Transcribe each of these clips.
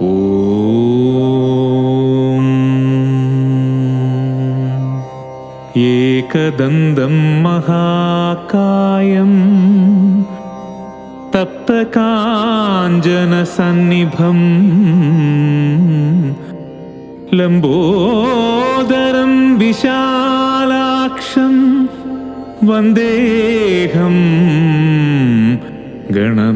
ഓം ഏകദന്തം മഹാകായം തപ്തകാഞ്ചനസന്നിഭം ലംബോദരം വിശാലാക്ഷം വന്ദേഹം ഗണനായകം.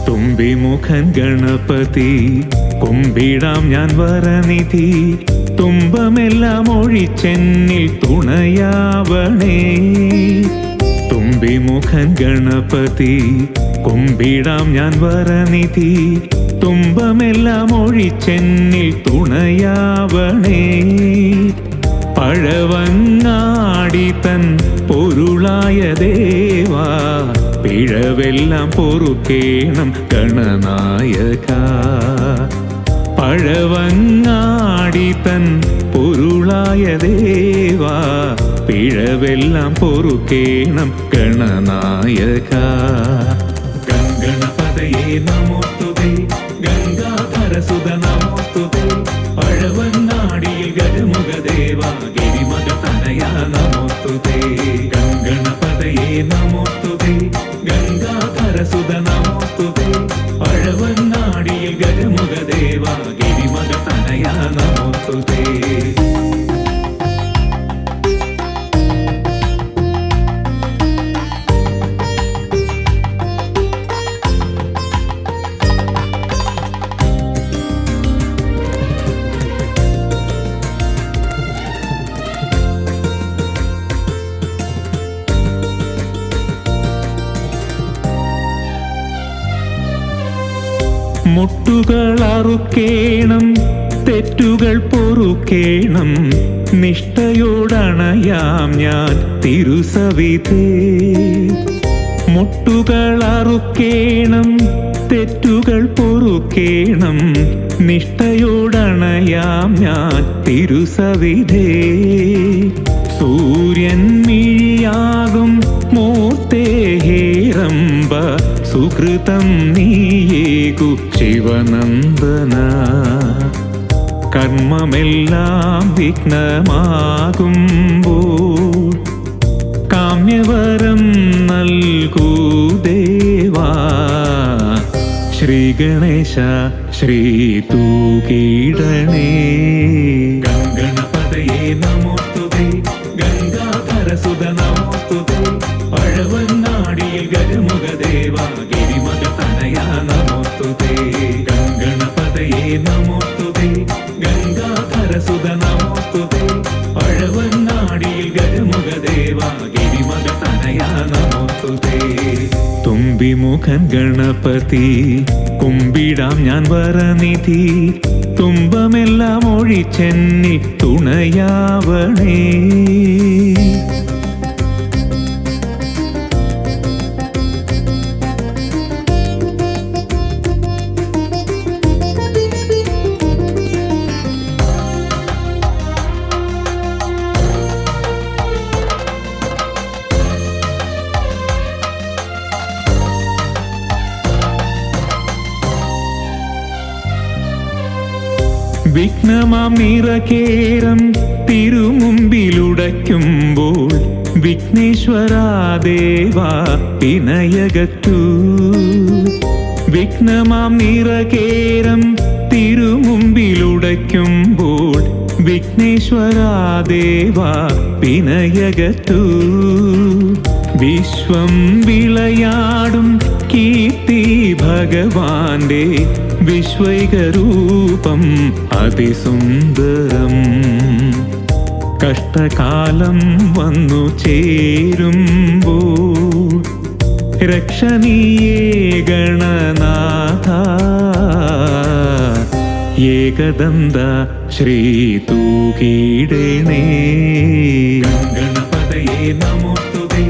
തുമ്പിമുഖൻ ഗണപതി കുമ്പിടാം ഞാൻ വരനിധി, തുമ്പമെല്ലാം ഒഴിച്ചെന്നിൽ തുണയാവണേ. തുമ്പിമുഖൻ ഗണപതി കുമ്പിടാം ഞാൻ വരനിധി, തുമ്പമെല്ലാം ഒഴിച്ചെന്നിൽ തുണയാവണേ. പഴവങ്ങാടി തൻ പൊരുളായ ദേവാ, പിഴവെല്ലാം പൊറുക്കേണം ഗണനായക. പഴവങ്ങാടി തൻ പൊരുളായ ദേവാ, പിഴവെല്ലാം പൊറുക്കേണം ഗണനായക. ഗംഗണപതയേ നമോസ്തുതേ, ഗംഗാധരസുത നമോസ്തുതേ. പഴവങ്ങാടിയിൽ ഗജമുഖദേവാ, ഗിരിമക തനയാ നമോസ്തുതേ. ഗംഗണപതയേ നമോസ്തുതേ, ഗംഗാധരസുത നമോസ്തുതേ. പഴവങ്ങാടിയിൽ ഗജമുഖദേവാ, ഗിരിമക തനയാ നമോസ്തുതേ. മുട്ടുകൾ അറുക്കേണം, തെറ്റുകൾ പൊറുക്കേണം, നിഷ്ഠയോടണയാം ഞാൻ തിരുസവിധേ. മുട്ടുകൾ അറുക്കേണം, തെറ്റുകൾ പൊറുക്കേണം, നിഷ്ഠയോടണയാം ഞാൻ തിരുസവിധേ. സൂര്യൻ മിഴിയാകും മൂർത്തേ ഹേരംബ, സുകൃതം നീയേകു ശിവനന്ദന. കർമ്മമെല്ലാം വിഘ്നമാകുമ്പോൾ കാമ്യവരം നൽകൂ ദേവാ. ശ്രീ ഗണേശ ശ്രീ തൂകീടണേ. ഗംഗണപതയേ നമോസ്തുതേ, ഗംഗാധരസുത നമോസ്തുതേ. പഴവങ്ങാടിയിൽ ഗജമുഖദേവാ, ഗിരിമക തനയാ നമോസ്തുതേ. ഗംഗണപതയേ നമോസ്തുതേ, ഗംഗാധരസുത നമോസ്തുതേ. പഴവങ്ങാടിയിൽ ഗജമുഖദേവാ, ഗിരിമക തനയാ നമോസ്തുതേ. തുമ്പിമുഖൻ ഗണപതി കുമ്പിടാം ഞാൻ വരനിധി, തുമ്പമെല്ലാം ഒഴിച്ചെന്നിൽ തുണയാവണേ. വിഘ്നമാം നിറകേരം തിരുമുമ്പിലുടയ്ക്കുമ്പോൾ, വിഘ്നേശ്വരാ ദേവാ വിനയകറ്റൂ. വിഘ്നമാം നിറകേരം തിരുമുമ്പിലുടയ്ക്കുമ്പോൾ, വിഘ്നേശ്വരാ ദേവാ വിനയകറ്റൂ. വിശ്വം വിളയാടും കീർത്തി ഭഗവാന്റെ, വിശ്വൈകരൂപം അതിസുന്ദരം. കഷ്ടകാലം വന്നു ചേരുമ്പോൾ, രക്ഷണീയേ ഗണനാഥ. ഏകദന്ത ശ്രീ തൂകിടണേ. ഗണപതയേ നമോസ്തുതേ,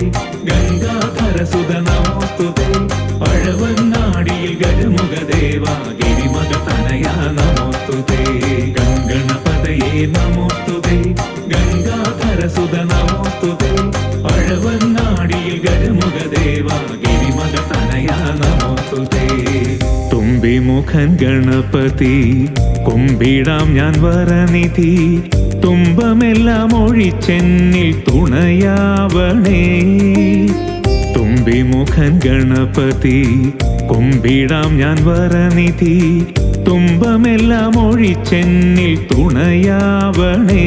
ഗംഗാധരസുത നമോസ്തുതേ, പഴവങ്ങാടിയിൽ ഗജമുഖദേവ ഗിരിമക തനയ നമോസ്തുതേ. ഗണപതയേ നമോസ്തുതേ, ഗംഗാധരസുത നമോസ്തുതേ, പഴവങ്ങാടിയിൽ ഗജമുഖദേവ ഗിരിമക തനയ നമോസ്തുതേ. തുമ്പിമുഖൻ ഗണപതി കുമ്പിടാം ഞാൻ വരനിധി, തുമ്പമെല്ലാം ഒഴിച്ചെന്നിൽ തുണയാവണേ. തുമ്പിമുഖൻ ഗണപതി കുമ്പിടാം ഞാൻ വരനിധി, തുമ്പമെല്ലാം ഒഴിച്ചെന്നിൽ തുണയാവണേ.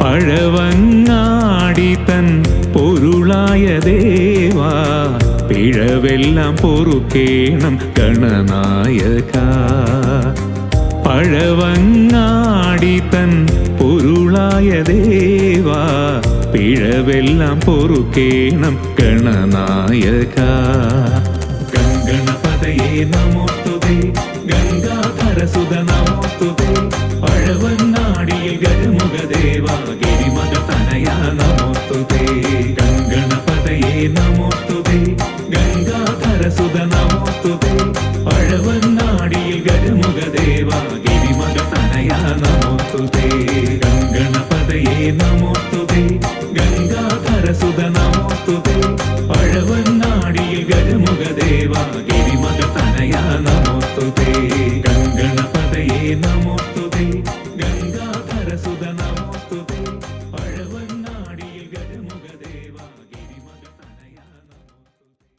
പഴവങ്ങാടി തൻ പൊരുളായ ദേവാ, പിഴവെല്ലാം പൊറുക്കേണം ഗണനായക. പഴവങ്ങാടി തൻ പൊരുളായ ദേവാ, പിഴവെല്ലാം പൊറുക്കേണം ഗണനായക. ഗണപതയേ നമോസ്തുതേ, ഗംഗാധരസുത നമോസ്തുതേ, പഴവങ്ങാടിയിൽ ഗജമുഖദേവ ഗിരിമക തനയ നമോസ്തുതേ. ഗണപതയേ നമോസ്തുതേ, ഗംഗാധരസുത നമോസ്തുതേ, പഴവങ്ങാടിയിൽ ഗജമുഖദേവ ഗിരിമക തനയ നമോസ്തുതേ. ഗണപതയേ നമോസ്തുതേ, ഗംഗാധരസുത നമോസ്തുതേ, പഴവങ്ങാടിയിൽ ഗജമുഖദേവ ഗിരിമക തനയ നമോസ്തുതേ. ഗണപതയേ നമോസ്തുതേ, ഗംഗാധരസുത നമോസ്തുതേ, പഴവങ്ങാടിയിൽ ഗജമുഖദേവ ഗിരിമക തനയ നമോസ്തുതേ.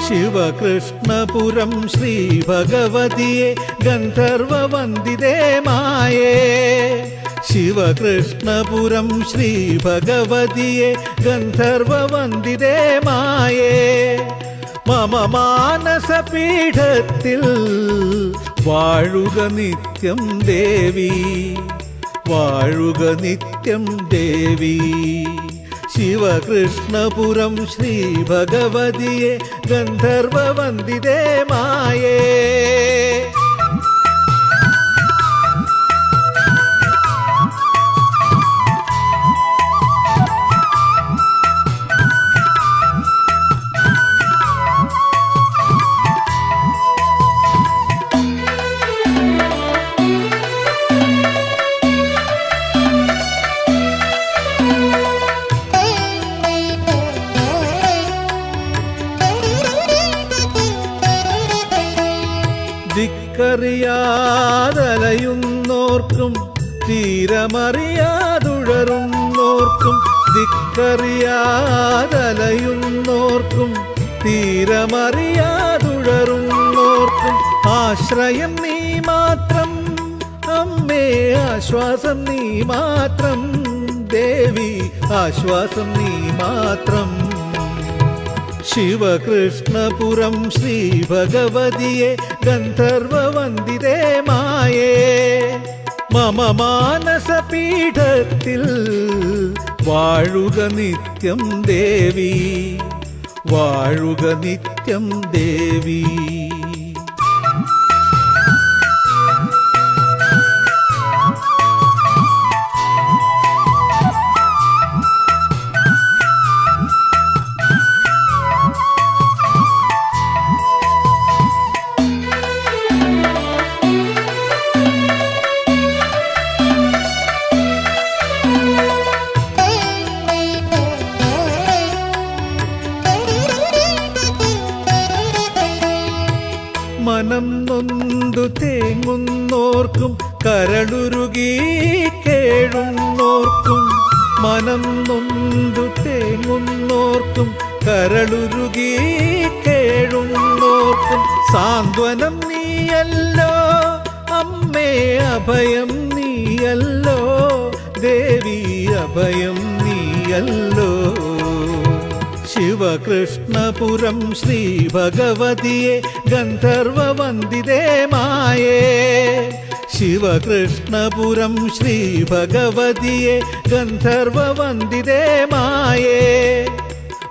ശിവകൃഷ്ണപുരം ശ്രീ ഭഗവതിയെ ഗന്ധർവവന്ദിതേ മായേ. ശിവകൃഷ്ണപുരം ശ്രീ ഭഗവതിയെ ഗന്ധർവവന്ദിതേ മായേ. മമ മാനസപീഠത്തിൽ വാഴുക നിത്യം ദേവി, വാഴുക നിത്യം ദേവി. ശിവകൃഷ്ണപുരം ശ്രീ ഭഗവതിയെ ഗന്ധർവവന്ദിതേ മായേ. ദിക്കറിയാതലയുന്നോർക്കും തീരമറിയാതുഴറുന്നോർക്കും, ദിക്കറിയാതലയുന്നോർക്കും തീരമറിയാതുഴറുന്നോർക്കും ആശ്രയം നീ മാത്രം അമ്മേ, ആശ്വാസം നീ മാത്രം ദേവി, ആശ്വാസം നീ മാത്രം. ശിവകൃഷ്ണപുരം ശ്രീ ഭഗവതിയെ ഗന്ധർവവന്ദിതേ മായേ. മമ മാനസപീഠത്തിൽ വാഴുക നിത്യം ദേവി, വാഴുക നിത്യം ദേവി. മനം നൊന്തു തേങ്ങുന്നോർക്കും കരളുരുകി കേഴുന്നോർക്കും, മനം നൊന്തു തേങ്ങുന്നോർക്കും കരളുരുകി കേഴുന്നോർക്കും സാന്ത്വനം നീയല്ലോ അമ്മേ അഭയം നീയല്ലോ, ദേവി അഭയം നീയല്ലോ. ശിവകൃഷ്ണപുരം ശ്രീ ഭഗവതിയെ ഗന്ധർവവന്ദിതേ മായേ. ശിവകൃഷ്ണപുരം ശ്രീ ഭഗവതിയെ ഗന്ധർവവന്ദിതേ മായേ.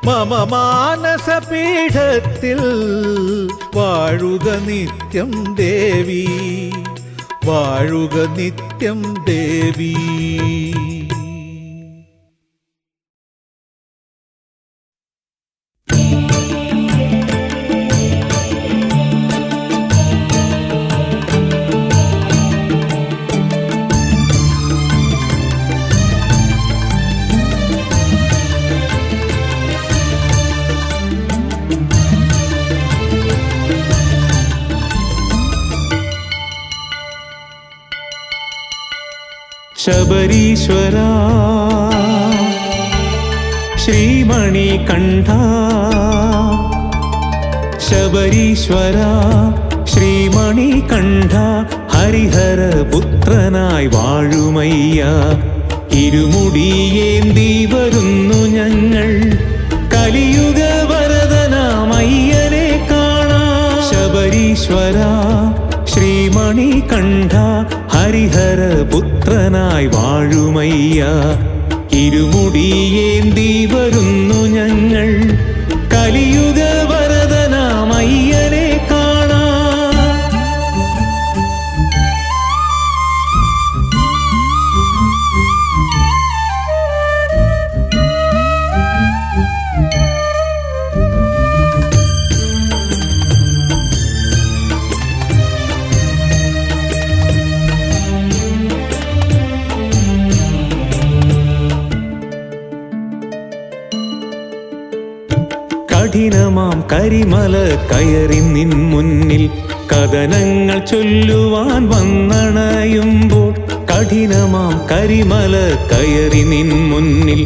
മമ മാനസപീഠത്തിൽ വാഴുക നിത്യം ദേവി, വാഴുക നിത്യം ദേവി. ശബരീശ്വരാ ശ്രീമണികണ്ഠ, ശബരീശ്വരാ ശ്രീമണികണ്ഠ, ഹരിഹരപുത്രനായി വാഴുമയ്യ. ഇരുമുടിയേന്തി വരുന്നു ഞങ്ങൾ, കലിയുഗ വരദനാമയ്യനെ കാണാം. ശബരീശ്വരാ ശ്രീമണികണ്ഠ, ഹരിഹരപുത്രനായി വാഴുമയ്യ. ഇരുമുടിയേന്തി വരുന്നു ഞങ്ങൾ, കലിയുഗ വരദനാമയ്യനെ കാണാം. കഠിനമാം കരിമല കയറി നിൻ മുന്നിൽ കഥനങ്ങൾ ചൊല്ലുവാൻ വന്നണയുമ്പോൾ. കഠിനമാം കരിമല കയറി നിൻ മുന്നിൽ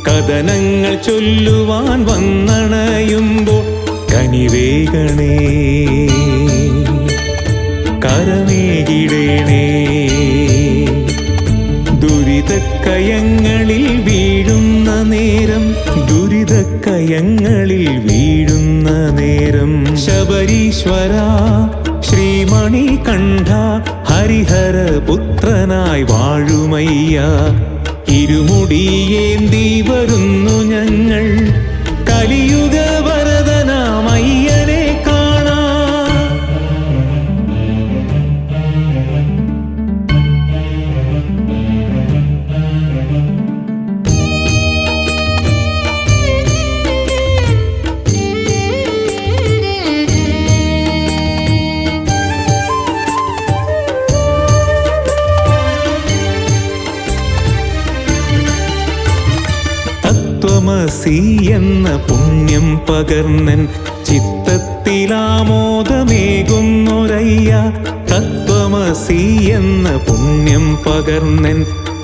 കഥനങ്ങൾ ചൊല്ലുവാൻ വന്നണയുമ്പോൾ. കനിവേഗണേ കരമേകിടേണേ, ദുരിതക്കയങ്ങളിൽ വീഴുന്ന നേരം, ദുരിതക്കയങ്ങളിൽ വീഴുന്ന നേരം. ശബരീശ്വരാ ശ്രീമണികണ്ഠ, ഹരിഹരപുത്രനായി വാഴുമയ്യ. ഇരുമുടിയേന്തി വരുന്നു ഞങ്ങൾ, കലിയുഗ വരദനാമയ്യനെ കാണാം. തത്വമസി എന്ന പുണ്യം പകർന്നൻ ചിത്തത്തിലാമോദമേകുന്നൊരയ്യ. തത്വമസി എന്ന പുണ്യം പകർന്നൻ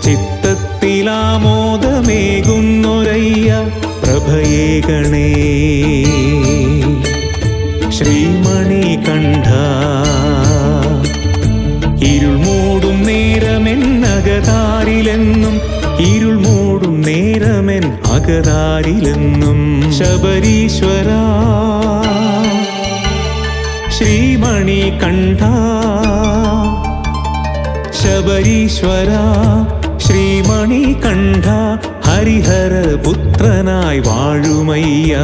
ചിത്തത്തിലാമോദമേകുന്നൊരയ്യ. പ്രഭയേകണേ ശ്രീമണികണ്ഠ, ഇരുൾ മൂടും നേരമെന്നകതാരിലെന്നും, ഇരുൾ മൂടും നേരമെൻ അകതാരിലെന്നും. ശബരീശ്വരാ ശ്രീമണികണ്ഠ, ശബരീശ്വരാ ശ്രീമണികണ്ഠ, ഹരിഹരപുത്രനായി വാഴുമയ്യ.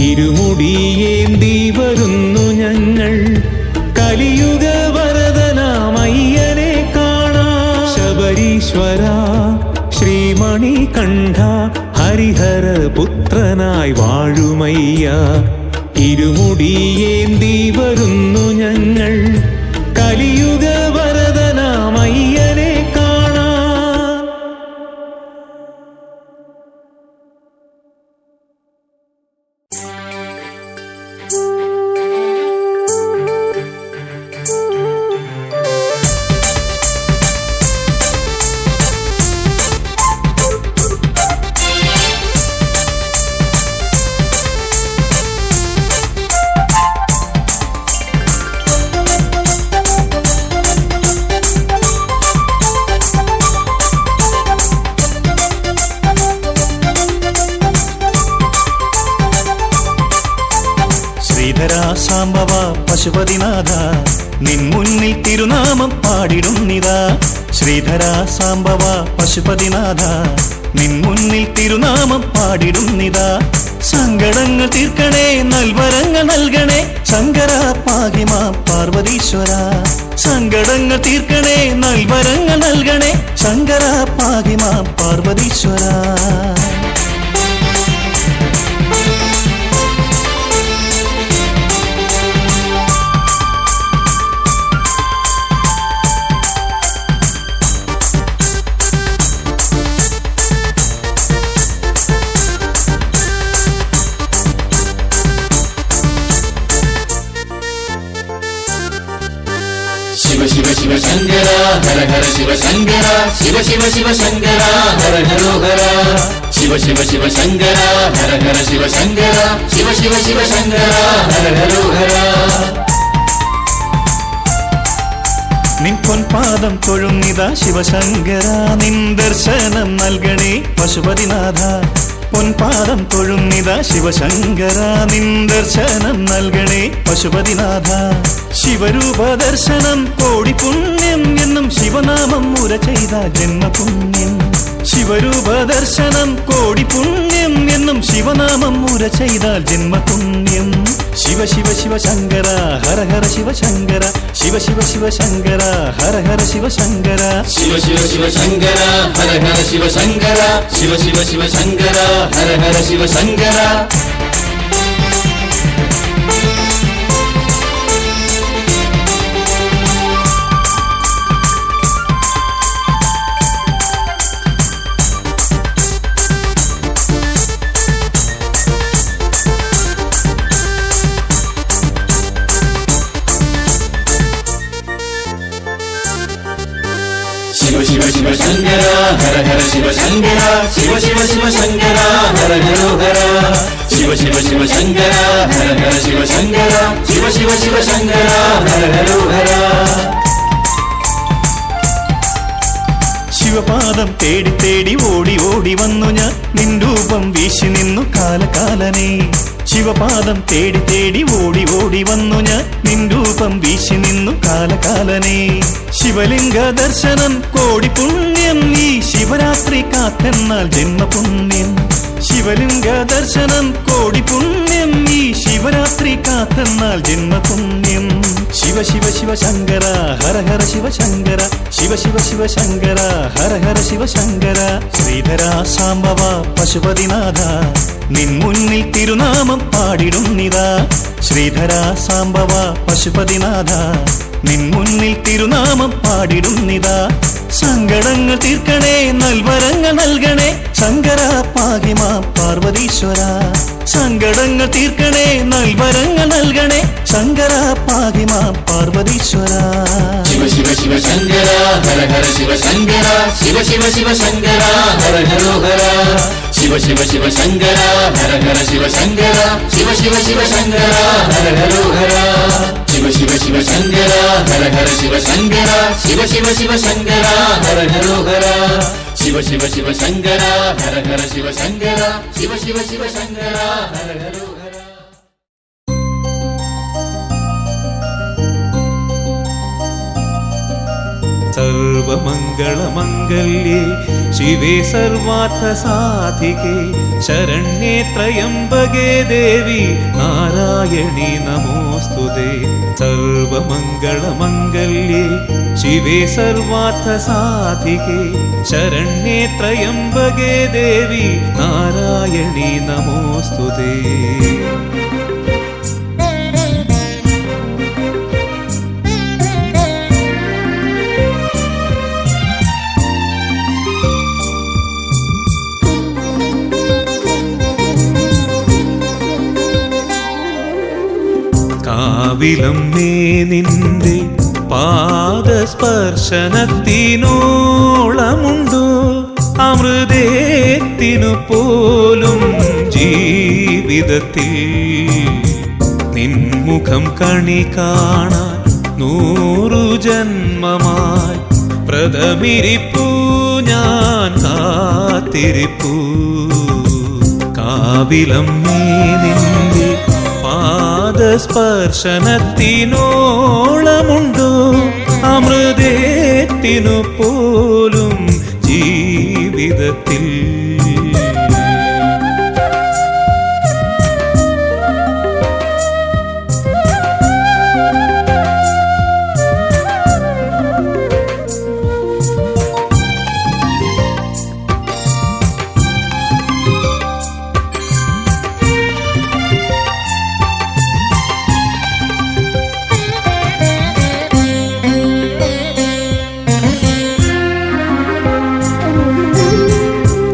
ഇരുമുടിയേന്തി വരുന്നു ഞങ്ങൾ, കലിയുഗ വരദനാമയ്യനെ കാണാം. ശബരീശ്വരാ ശ്രീമണികണ്ഠ, ഹരിഹരപുത്രനായി വാഴുമയ്യ. ഇരുമുടിയേന്തി വരുന്നു ഞങ്ങൾ, കലിയുഗ വരദനാമയ്യനെ കാണാം. പശുപതിനാഥ നിൻ മുന്നിൽ തിരുനാമം പാടിടുന്നിതാ ശ്രീധര സാംബവ പശുപതിനാഥ നിൻ മുന്നിൽ തിരുനാമം പാടിടുന്നിതാ സങ്കടങ്ങൾ തീർക്കണേ നൽവരങ്ങൾ നൽകണേ ശങ്കര പാഹിമാ പാർവതീശ്വര സങ്കടങ്ങൾ തീർക്കണേ നൽവരങ്ങൾ നൽകണേ ശങ്കര പാഹിമാ പാർവതീശ്വര शिव शिव शिव शंकर हर हर शिव शंकर शिव शिव शिव शंकर हर हरो हर शिव शिव शिव शंकर हर हर शिव शंकर शिव शिव शिव शंकर हर हरो हर നിൻ പൊൻപാദം തൊഴുന്നിതാ ശിവശങ്കര നിൻ ദർശനം നൽകണേ പശുപതിനാഥ പൊൻപാദം തൊഴുന്നിതാ ശിവശങ്കര നിൻ ദർശനം നൽകണേ പശുപതിനാഥ ശിവരൂപ ദർശനം കോടി പുണ്യം എന്നും ശിവനാമം മുര ചെയ്ത ജന്മപുണ്യം ശിവരൂപ ദർശനം കോടി പുണ്യം എന്നും ശിവനാമം മുര ചെയ്താൽ ജന്മപുണ്യം ശിവ ശിവ ശിവ ശങ്കര ഹര ഹര ശിവ ശങ്കര ശിവ ശിവ ശിവ ശങ്കര ഹര ഹര ശിവ ശങ്കര शिव शिव शिव शंकर हर हर शिव शंकर शिव शिव शिव शंकर हर हर शिव शंकर शिव शिव शिव शंकर हर हर शिव शंकर शिव शिव शिव शंकर हर हरो हर शिव शिव शिव शंकर हर हर शिव शंकर शिव शिव शिव शंकर हर हरो हर ശിവപാദം തേടി തേടി ഓടി ഓടി വന്നു ഞാൻ നിൻ രൂപം വീശി നിന്നു കാലകാലനേ ശിവപാദം തേടി തേടി ഓടി ഓടി വന്നു ഞാൻ നിൻ രൂപം വീശി നിന്നു കാലകാലനേ ശിവലിംഗ ദർശനം കോടി പുണ്യം ഈ ശിവരാത്രി കാത്തെന്നാൽ ജന്മപുണ്യം ശിവലിംഗ ദർശനം കോടി പുണ്യം ഈ ശിവരാത്രി കാത്തെന്നാൽ ജന്മപുണ്യം ശിവ ശിവ ശിവ ശങ്കര ഹര ഹര ശിവ ശങ്കര ശിവ ശിവ ശിവ ശങ്കര ഹര ഹര ശിവ ശങ്കര ശ്രീധര സാംബവ പശുപതിനാഥ നിൻ മുന്നിൽ തിരുനാമം പാടിടുന്നിതാ ശ്രീധര സാംബവ പശുപതിനാഥ നിൻ മുന്നിൽ തിരുനാമം പാടിടുന്നിതാ സങ്കടങ്ങൾ തീർക്കണേ നൽവരങ്ങൾ നൽകണേ ശങ്കര പാഹിമാ പാർവതീശ്വര സങ്കടങ്ങൾ തീർക്കണേ നൽവരങ്ങൾ നൽകണേ ശങ്കര പാഹിമാ പാർവതീശ്വര शिव शिव शिव शंकर हर हर शिव शंकर शिव शिव शिव शंकर हर हरो हर शिव शिव शिव शंकर हर हर शिव शंकर शिव शिव शिव शंकर हर हरो हर शिव शिव शिव शंकर हर हर शिव शंकर शिव शिव शिव शंकर हर हरो हर शिव शिव शिव शंकर हर हर शिव शंकर शिव शिव शिव शंकर हर हरो हर സർവമംഗളമംഗല്യേ ശിവേ സർവാർത്ഥസാധികേ ശരണ്യേ ത്രയംബകേ ദേവി നാരായണീ നമോസ്തുതേ സർവമംഗളമംഗല്യേ ശിവേ സർവാർത്ഥസാധികേ ശരണ്യേ ത്രയംബകേ ദേവി നാരായണീ നമോസ്തുതേ കാവിലമ്മേ നിന്റെ പാദസ്പർശനത്തിനോളമുണ്ടോ അമൃതേത്തിനു പോലും ജീവിതത്തിൽ നിൻമുഖം കണി കാണാൻ 100 ജന്മമായി പ്രഥമിരിപ്പൂ ഞാൻ കാത്തിരിപ്പൂ കാവിലമ്മേ നിന്റെ പാദ പാദസ്പർശനത്തിനോളമുണ്ടോ അമൃതേത്തിനു പോലും ജീവിതത്തിൽ.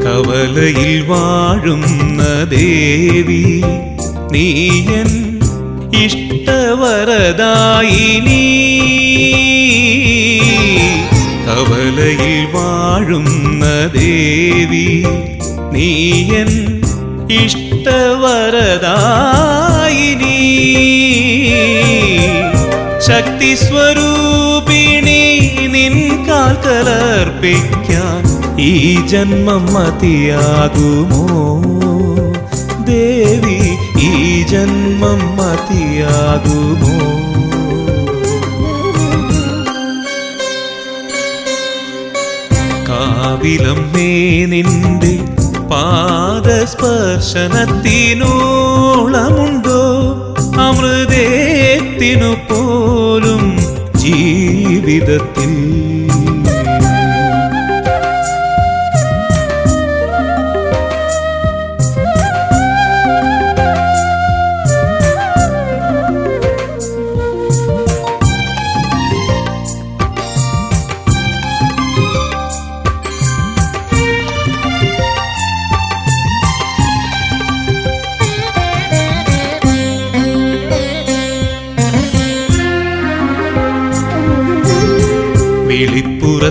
കവലയിൽ വാഴുന്ന ദേവി നീയൻ ഇഷ്ടവരദായിനി. കവലയിൽ വാഴുന്ന ദേവി നീയൻ ഇഷ്ടവരദായിനി. ശക്തി സ്വരൂപിണി നിൻ കാൽക്കലർപ്പിക്കാൻ ഈ ജന്മം മതിയാകുമോ ദേവി, ഈ ജന്മം മതിയാകുമോ? കാവിലമ്മേ നിന്റെ പാദസ്പർശനത്തിനോളമുണ്ടോ അമൃതേത്തിനു പോലും ജീവിതത്തിൽ.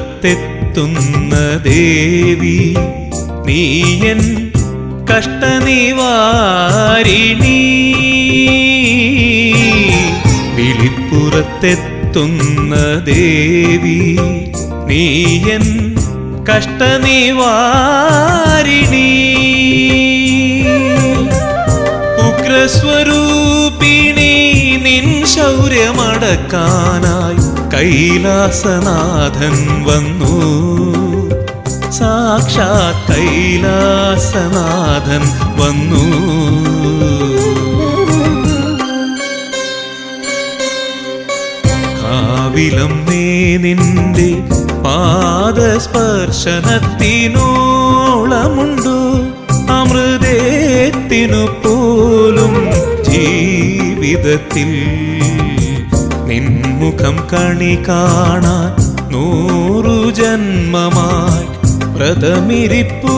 വിളിപ്പുറത്തെത്തുന്ന ദേവി നീയൻ കഷ്ടനിവാരിണി. വിളിപ്പുറത്തെത്തുന്ന ദേവി നീയൻ കഷ്ടനിവാരിണി. ഉഗ്രസ്വരൂപിണി നിൻ ശൗര്യമടക്കാനായി കൈലാസനാഥൻ വന്നു. സാക്ഷാത് കൈലാസനാഥൻ വന്നു. കാവിലമ്മേ നിന്റെ പാദസ്പർശനത്തിനോളമുണ്ടോ അമൃതേത്തിനു പോലും ജീവിതത്തിൽ. നിൻമുഖം കണി കാണാൻ 100 ജന്മമായി വ്രതമിരിപ്പു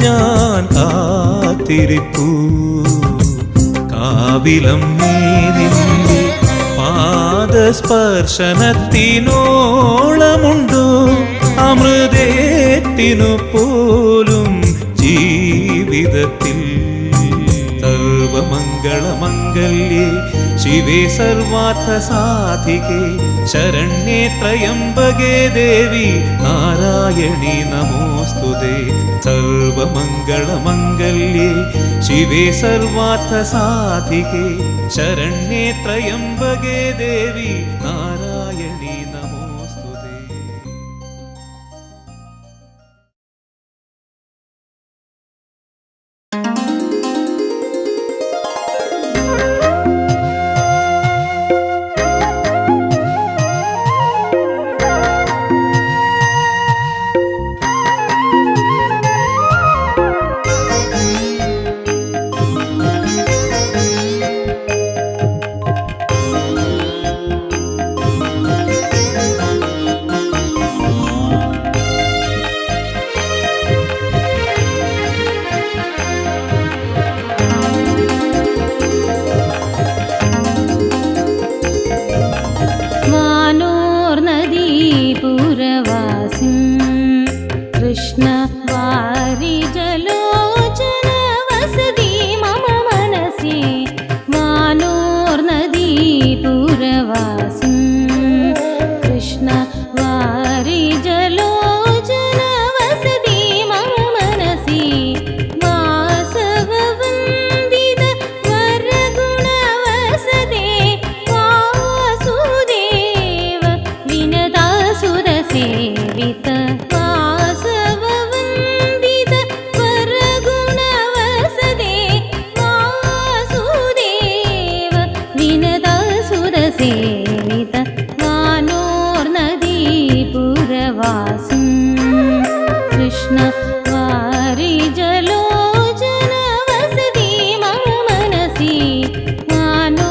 ഞാൻ കാത്തിരിപ്പു. കാവിലമ്മേ നിന്റെ പാദസ്പർശനത്തിനോളമുണ്ടോ അമൃതേത്തിനു പോലും ജീവിതത്തിൽ. സർവമംഗളമംഗല്യേ ശിവേ സർവാർത്ഥസാധികേ ശരണ്യേ ത്രയംബകേ ദേവി നാരായണി നമോസ്തുതേ. സർവമംഗളമംഗല്യേ ശിവേ സർവാർത്ഥസാധികേ ശരണ്യേ ത്രയംബകേ ദേവി നാരായണി നമോസ്തുതേ. सेवित वासववन्दित वरगुणवसदे वासुदेव विनतसुरसेवित वानोर्नदीपुरवासं कृष्ण वारिजलोचन वसति मम मनसि वानोर्नदीपुरवासम्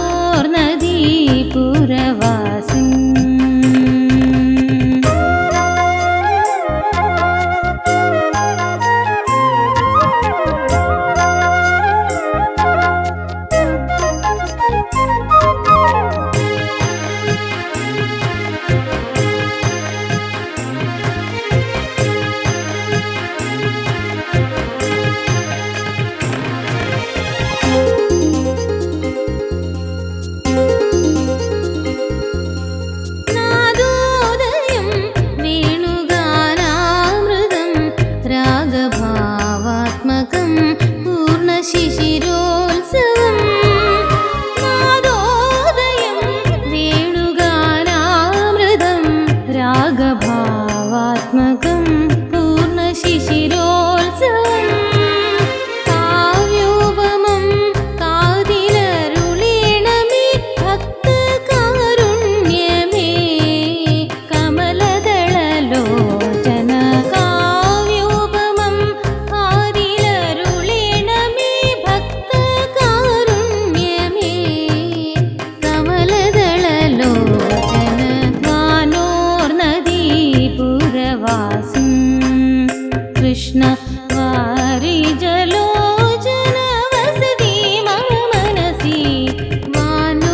कृष्ण वारिजलोचन वसति मम मनसि वानोर्नदीपुरवासम्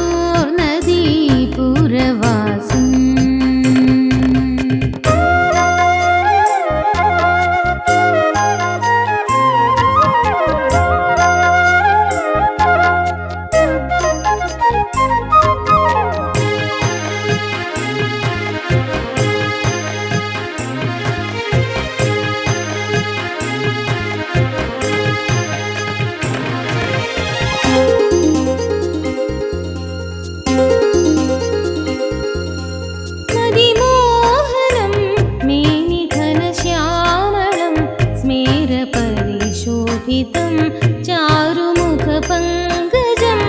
चारुमुखपङ्कजं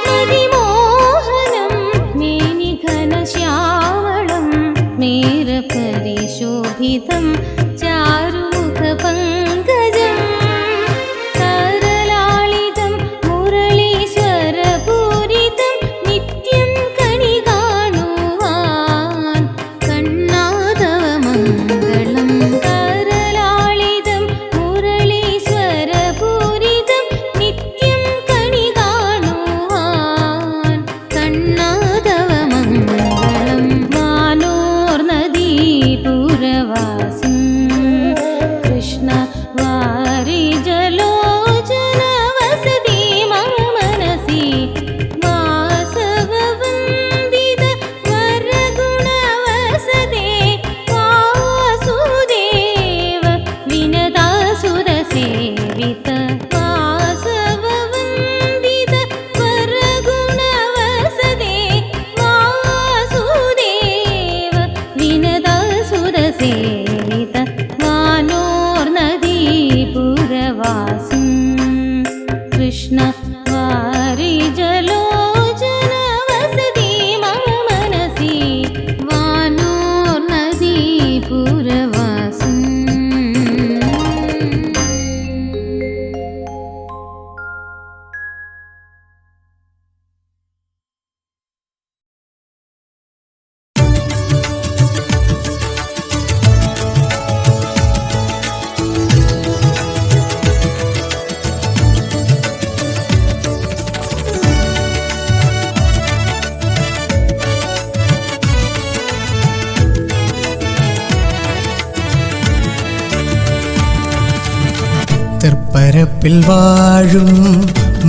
मदिमोहनं मेनिघनश्यामलं स्मेरपरिशोभितं चारुमुखपङ्कजं करलालितं मुरळीश्वरपूरितं नित्यं कणिगाणुवान् कण्णादव मङ्गलम् कृष्ण वारिजलोचन वसति मम मनसि वासववन्दित वरगुणवसदे वासुदेव विनतासुरसेवित वासववन्दित वरगुणवसदे वासुदेव विनतासुरसेवित वानोर्नदीपुरवासं कृष्ण वारिजलोचन वसति मम मनसि वानोर्नदीपुरवासम् തൃപ്പരപ്പിൽ വാഴും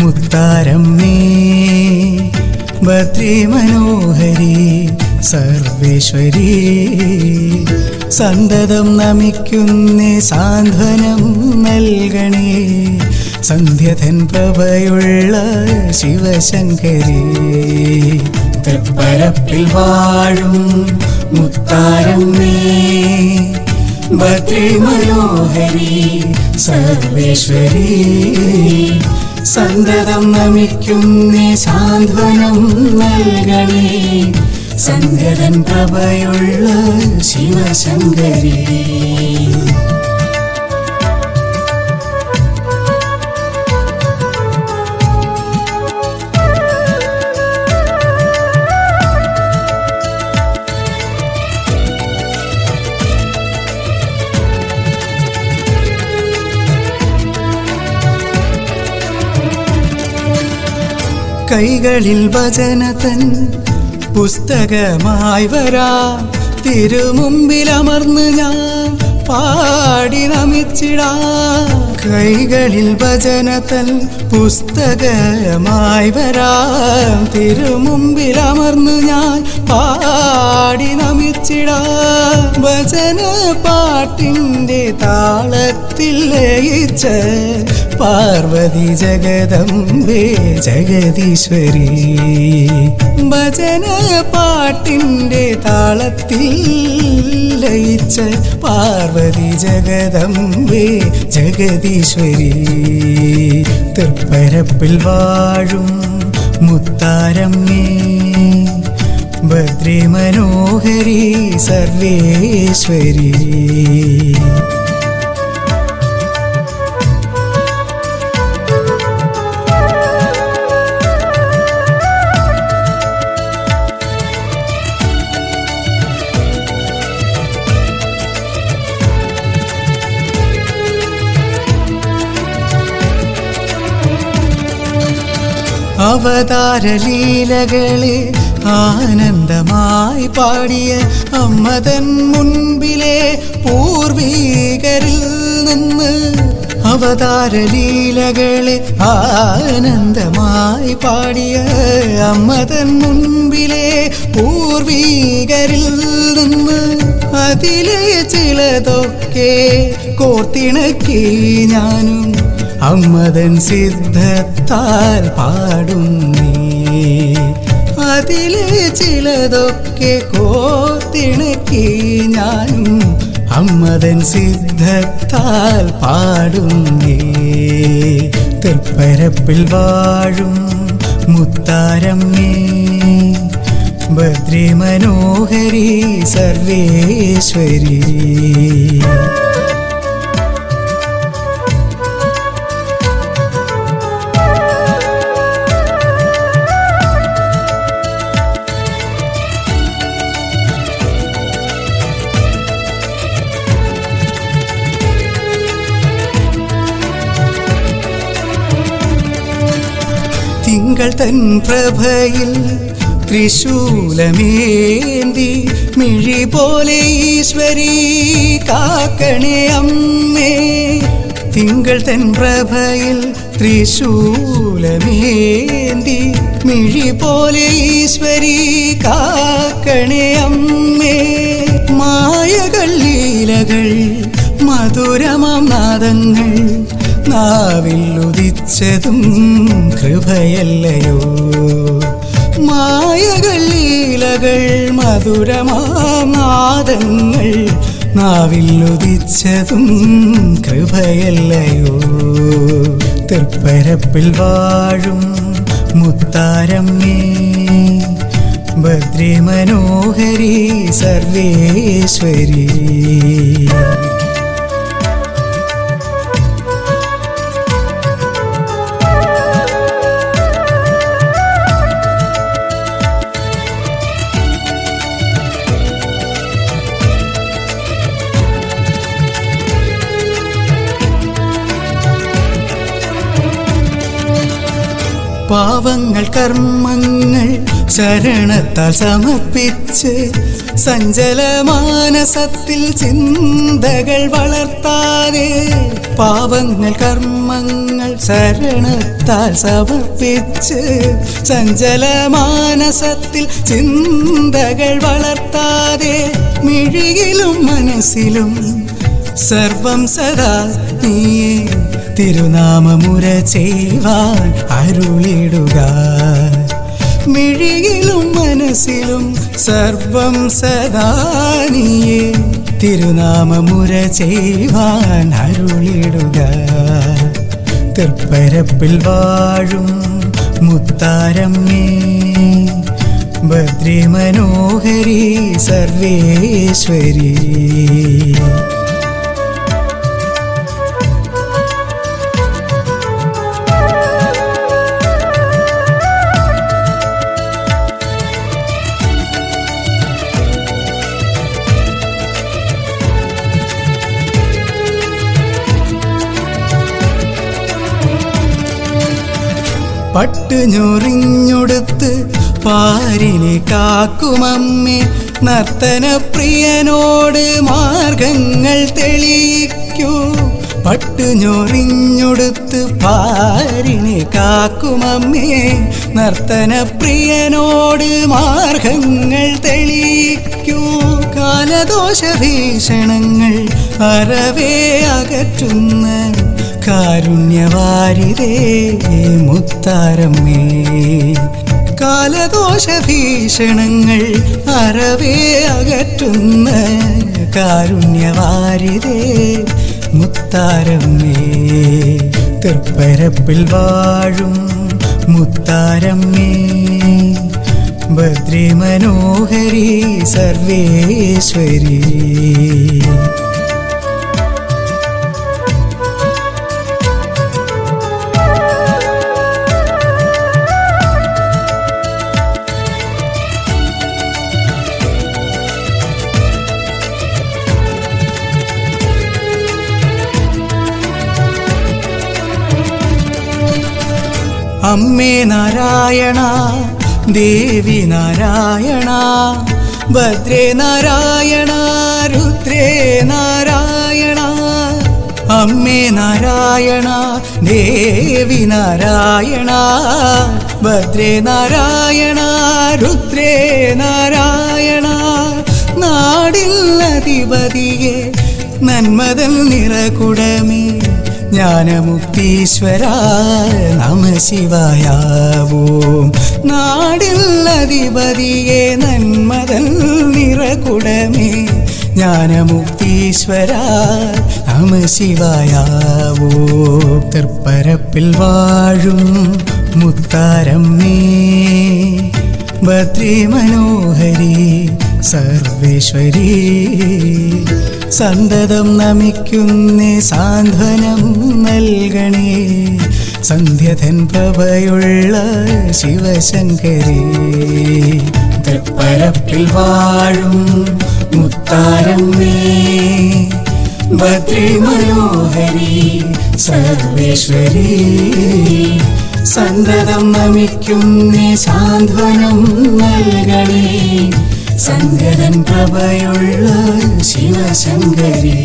മുത്താരമ്മേ ഭദ്രേ മനോഹരി സർവേശ്വരി സന്തതം നമിക്കുന്നേ സാന്ത്വനം നൽകണേ സന്ധ്യധൻ പ്രഭയുള്ള ശിവശങ്കരി തൃപ്പരപ്പിൽ വാഴും മുത്താരമ്മേ ഭദ്രേ മനോഹരി സർവേശ്വരി സന്തതം നമിക്കുന്നേ സാന്ത്വനം നൽകണേ സന്ധ്യതൻ പ്രഭയുള്ള ശിവശങ്കരി കൈകളിൽ വചനതൻ പുസ്തകമായി വരാ തിരുമുമ്പിലമർന്ന് ഞാൻ പാടി നമിച്ചിടാ കൈകളിൽ വചനതൻ പുസ്തകമായി വരാ തിരുമുമ്പിലമർന്ന് ഞാൻ പാടി നമിച്ചിടാ വചന പാട്ടിൻ്റെ താളത്തിൽ ലയിച്ച പാർവതി ജഗദംബേ ജഗദീശ്വരി ഭജന പാട്ടിൻ്റെ താളത്തിൽ ലയിച്ച പാർവതി ജഗദംബേ ജഗദീശ്വരി തൃപ്പരപ്പിൽ വാഴും മുത്താരമ്മേ ഭദ്രേ മനോഹരി സർവേശ്വരി അവതാരലീലകളെ ആനന്ദമായി പാടിയ അമ്മതൻ മുൻപിലെ പൂർവീകരിൽ നിന്ന് അവതാരലീലകളെ ആനന്ദമായി പാടിയ അമ്മതൻ മുൻപിലെ പൂർവീകരിൽ നിന്ന് അതിലെ ചിലതൊക്കെ കോർത്തിണക്കി ഞാനും അമ്മതൻ സിദ്ധത്താൽ പാടുന്നേ അതിലെ ചിലതൊക്കെ കോർത്തിണക്കി ഞാനും അമ്മതൻ സിദ്ധത്താൽ പാടുന്നേ തൃപ്പരപ്പിൽ വാഴും മുത്താരമ്മേ ഭദ്രേ മനോഹരി സർവേശ്വരി തിങ്കൾ തൻ പ്രഭയിൽ ത്രിശൂലമേന്തി മിഴി പോലെ ഈശ്വരി കാക്കണേ അമ്മേ തിങ്കൾ തൻ പ്രഭയിൽ ത്രിശൂലമേന്തി മിഴി പോലെ ഈശ്വരി കാക്കണേ അമ്മേ മായകൾ ലീലകൾ മധുരമാം നാദങ്ങൾ നാവിൽ ഉദിച്ചതും കൃപയല്ലയോ മായകൾ ലീലകൾ മധുരമാം നാദങ്ങൾ നാവിൽ ഉദിച്ചതും കൃപയല്ലയോ തൃപ്പരപ്പിൽ വാഴും മുത്താരമ്മേ ഭദ്രേ മനോഹരി സർവേശ്വരി പാവങ്ങൾ കർമ്മങ്ങൾ ശരണത്താൽ സമർപ്പിച്ച് സഞ്ചലമാനസത്തിൽ ചിന്തകൾ വളർത്താതെ പാവങ്ങൾ കർമ്മങ്ങൾ ശരണത്താൽ സമർപ്പിച്ച് സഞ്ചലമാനസത്തിൽ ചിന്തകൾ വളർത്താതെ മിഴിയിലും മനസ്സിലും സർവം സദാ നീയേ തിരുനാമമുര ചെയ്യുവാൻ അരുളിടുക മിഴിയിലും മനസ്സിലും സർവം സദാ നീയേ തിരുനാമമുര ചെയ്യുവാൻ അരുളിടുക തൃപ്പരപ്പിൽ വാഴും മുത്താരമ്മേ ഭദ്രേ മനോഹരി സർവേശ്വരി പട്ടുഞൊറിഞ്ഞൊടുത്ത് പാരിനെ കാക്കുമമ്മേ നർത്തനപ്രിയനോട് മാർഗങ്ങൾ തെളിയിക്കൂ പട്ടുഞൊറിഞ്ഞൊടുത്ത് പാരിനെ കാക്കുമമ്മേ നർത്തനപ്രിയനോട് മാർഗങ്ങൾ തെളിയിക്കൂ കാലദോഷ ഭീഷണങ്ങൾ അറവേ അകറ്റുന്ന കാരുണ്യവാരിതേ മുത്താരമ്മേ കാലദോഷ ഭീഷണങ്ങൾ അറവേ അകറ്റുന്ന കാരുണ്യവാരിതേ മുത്താരമ്മേ തൃപ്പരപ്പിൽ വാഴും മുത്താരമ്മേ ഭദ്രേ മനോഹരി സർവേശ്വരി അമ്മേ നാരായണ ദേവി നാരായണ ഭദ്രേ നാരായണ രുദ്രേ നാരായണ അമ്മേ നാരായണ ദേവി നാരായണ ഭദ്രേ നാരായണ രുദ്രേ നാരായണ നാടിൽ അധിപതിയെ നന്മതൽ നിറകുടമേ ജ്ഞാനമുക്തീശ്വര നമ ശിവായ ഓം നാടിൽ അധിപതിയെ നന്മതൽ നിറകുടമേ ജ്ഞാനമുക്തീശ്വര നമ ശിവായ ഓം തൃപ്പരപ്പിൽ വാഴും മുത്താരമ്മേ ഭദ്രേ മനോഹരി സർവേശ്വരി സന്തതം നമിക്കുന്നേ സാന്ത്വനം നൽകണേ സന്ധ്യധൻ പ്രഭയുള്ള ശിവശങ്കരി തൃപ്പരപ്പിൽ വാഴും മുത്താരമ്മേ ഭദ്രേ മനോഹരി സർവേശ്വരി സന്തതം നമിക്കുന്നേ സാന്ത്വനം നൽകണേ സന്ധ്യധൻ പ്രഭയുള്ള ശിവശങ്കരി